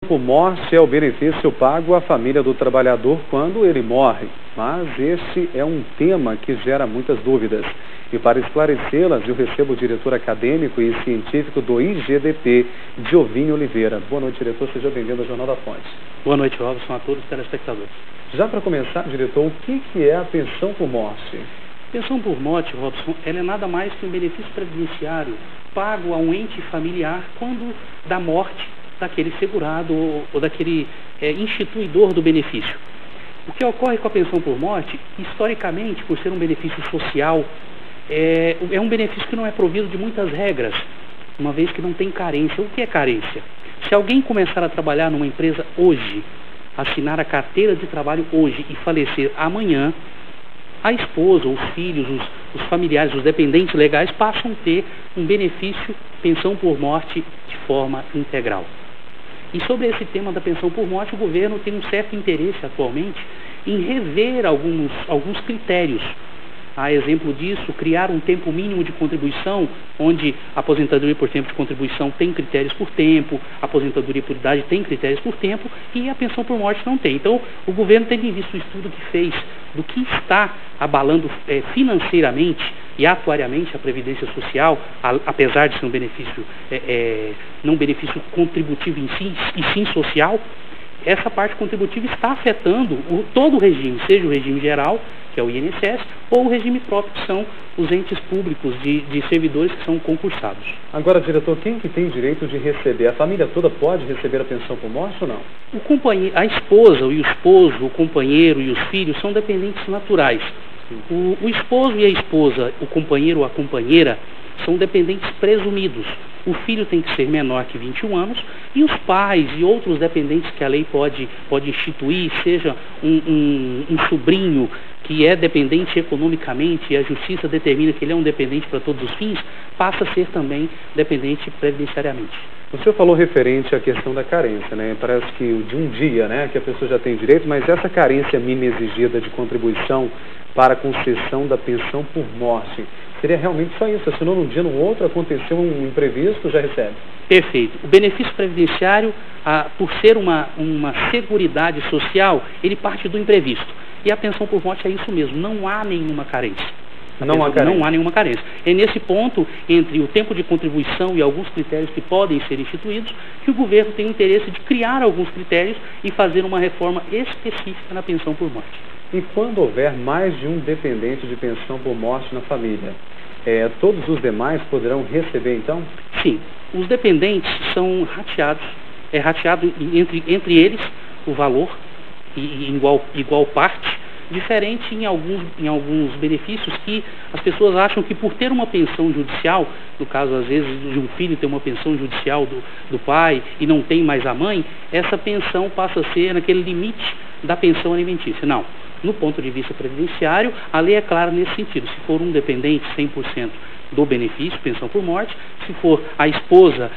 Por morte é o benefício pago à família do trabalhador quando ele morre, mas este é um tema que gera muitas dúvidas. E para esclarecê-las, eu recebo o diretor acadêmico e científico do IGDP, Giovinho Oliveira. Boa noite, diretor. Seja bem-vindo ao Jornal da Fonte. Boa noite, Robson, a todos os telespectadores. Já para começar, diretor, o que é a pensão por morte? Pensão por morte, Robson, ela é nada mais que um benefício previdenciário pago a um ente familiar quando da morte daquele segurado ou daquele instituidor do benefício. O que ocorre com a pensão por morte, historicamente, por ser um benefício social, é um benefício que não é provido de muitas regras, uma vez que não tem carência. O que é carência? Se alguém começar a trabalhar numa empresa hoje, assinar a carteira de trabalho hoje e falecer amanhã, a esposa, os filhos, os familiares, os dependentes legais passam a ter um benefício pensão por morte de forma integral. E sobre esse tema da pensão por morte, o governo tem um certo interesse atualmente em rever alguns critérios. A exemplo disso, criar um tempo mínimo de contribuição, onde a aposentadoria por tempo de contribuição tem critérios por tempo, a aposentadoria por idade tem critérios por tempo e a pensão por morte não tem. Então, o governo, tendo em vista o estudo que fez do que está abalando financeiramente e atuariamente a Previdência Social, apesar de ser um benefício, não um benefício contributivo em si, e sim social, essa parte contributiva está afetando todo o regime, seja o regime geral, que é o INSS, ou o regime próprio, que são os entes públicos de servidores que são concursados. Agora, diretor, quem que tem direito de receber? A família toda pode receber a pensão por morte ou não? A esposa e o esposo, o companheiro e os filhos são dependentes naturais. O esposo e a esposa, o companheiro ou a companheira, são dependentes presumidos. O filho tem que ser menor que 21 anos e os pais e outros dependentes que a lei pode instituir, seja um sobrinho que é dependente economicamente e a justiça determina que ele é um dependente para todos os fins, passa a ser também dependente previdenciariamente. O senhor falou referente à questão da carência, né? Parece que de um dia, né, que a pessoa já tem direito, mas essa carência mínima exigida de contribuição para a concessão da pensão por morte, seria realmente só isso? Assinou num dia, no outro, aconteceu um imprevisto, já recebe? Perfeito. O benefício previdenciário, por ser uma seguridade social, ele parte do imprevisto. E a pensão por morte é isso mesmo, não há nenhuma carência. Não há nenhuma carência. É nesse ponto, entre o tempo de contribuição e alguns critérios que podem ser instituídos, que o governo tem o interesse de criar alguns critérios e fazer uma reforma específica na pensão por morte. E quando houver mais de um dependente de pensão por morte na família, todos os demais poderão receber, então? Sim. Os dependentes são rateados. É rateado entre eles o valor, em igual parte, diferente em alguns benefícios que as pessoas acham que por ter uma pensão judicial, no caso às vezes de um filho ter uma pensão judicial do pai e não tem mais a mãe, essa pensão passa a ser naquele limite da pensão alimentícia. Não. No ponto de vista previdenciário, a lei é clara nesse sentido. Se for um dependente, 100% do benefício, pensão por morte. Se for a esposa,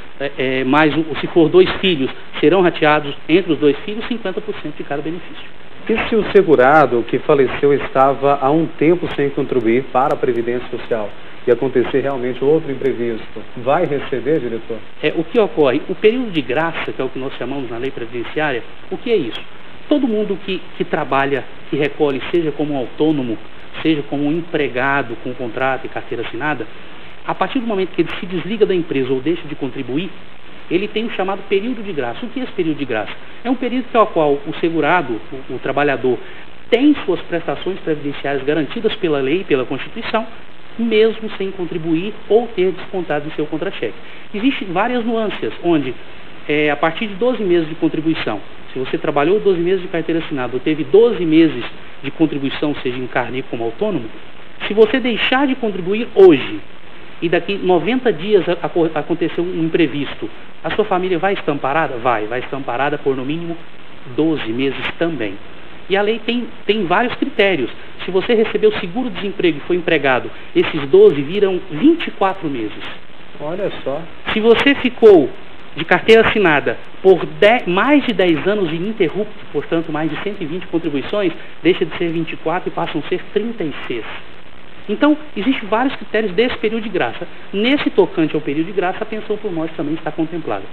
se for 2 filhos, serão rateados entre os 2 filhos 50% de cada benefício. E se o segurado que faleceu estava há um tempo sem contribuir para a Previdência Social e acontecer realmente outro imprevisto, vai receber, diretor? O que ocorre? O período de graça, que é o que nós chamamos na lei previdenciária, o que é isso? Todo mundo que trabalha, que recolhe, seja como autônomo, seja como empregado com contrato e carteira assinada, a partir do momento que ele se desliga da empresa ou deixa de contribuir, ele tem o chamado período de graça. O que é esse período de graça? É um período ao qual o segurado, o trabalhador, tem suas prestações previdenciárias garantidas pela lei e pela Constituição, mesmo sem contribuir ou ter descontado em seu contra-cheque. Existem várias nuances, onde a partir de 12 meses de contribuição, se você trabalhou 12 meses de carteira assinada ou teve 12 meses de contribuição, seja em carnê como autônomo, se você deixar de contribuir hoje e daqui 90 dias aconteceu um imprevisto, a sua família vai estar amparada? Vai estar amparada por no mínimo 12 meses também. E a lei tem vários critérios. Se você recebeu seguro-desemprego e foi empregado, esses 12 viram 24 meses. Olha só. Se você ficou de carteira assinada por mais de 10 anos ininterrupto, portanto mais de 120 contribuições, deixa de ser 24 e passam a ser 36. Então, existem vários critérios desse período de graça. Nesse tocante ao período de graça, a pensão por morte também está contemplada.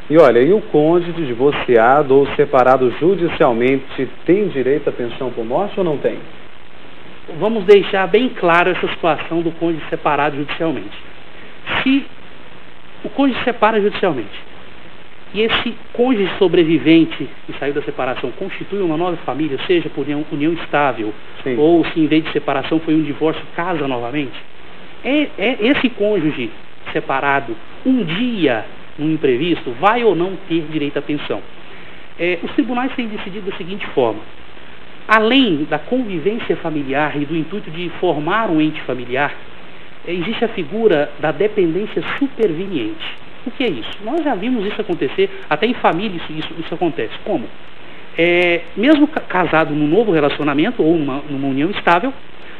E olha, e o cônjuge divorciado ou separado judicialmente tem direito à pensão por morte ou não tem? Vamos deixar bem claro essa situação do cônjuge separado judicialmente. Se o cônjuge separa judicialmente e esse cônjuge sobrevivente que saiu da separação constitui uma nova família, seja por união estável, sim, ou se em vez de separação foi um divórcio, casa novamente, esse cônjuge separado, um dia, no imprevisto, vai ou não ter direito à pensão. Os tribunais têm decidido da seguinte forma: além da convivência familiar e do intuito de formar um ente familiar, existe a figura da dependência superveniente. O que é isso? Nós já vimos isso acontecer, até em família isso acontece. Como? Mesmo casado num novo relacionamento ou numa união estável,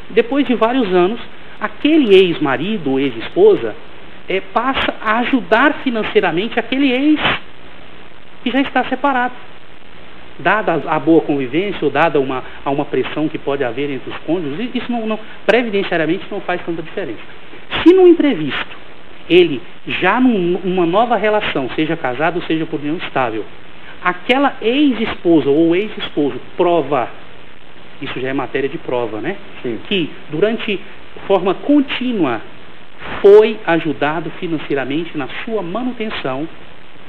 depois de vários anos, aquele ex-marido ou ex-esposa passa a ajudar financeiramente aquele ex que já está separado. Dada a boa convivência ou dada uma pressão que pode haver entre os cônjuges, isso previdenciariamente não faz tanta diferença. Se no imprevisto ele já numa nova relação, seja casado ou seja por união estável, aquela ex-esposa ou ex-esposo prova, isso já é matéria de prova, né? Sim. Que durante forma contínua foi ajudado financeiramente na sua manutenção,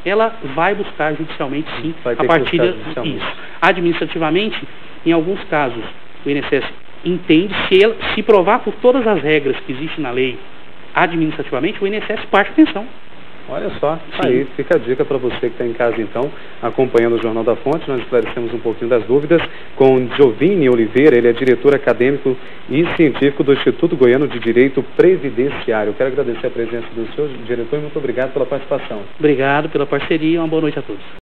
ela vai buscar judicialmente, sim, a partir disso. Administrativamente, em alguns casos, o INSS entende, se provar por todas as regras que existem na lei, administrativamente, o INSS parte a pensão. Olha só, aí fica a dica para você que está em casa, então, acompanhando o Jornal da Fonte. Nós esclarecemos um pouquinho das dúvidas com Giovanni Oliveira, ele é diretor acadêmico e científico do Instituto Goiano de Direito Previdenciário. Eu quero agradecer a presença do senhor diretor e muito obrigado pela participação. Obrigado pela parceria e uma boa noite a todos.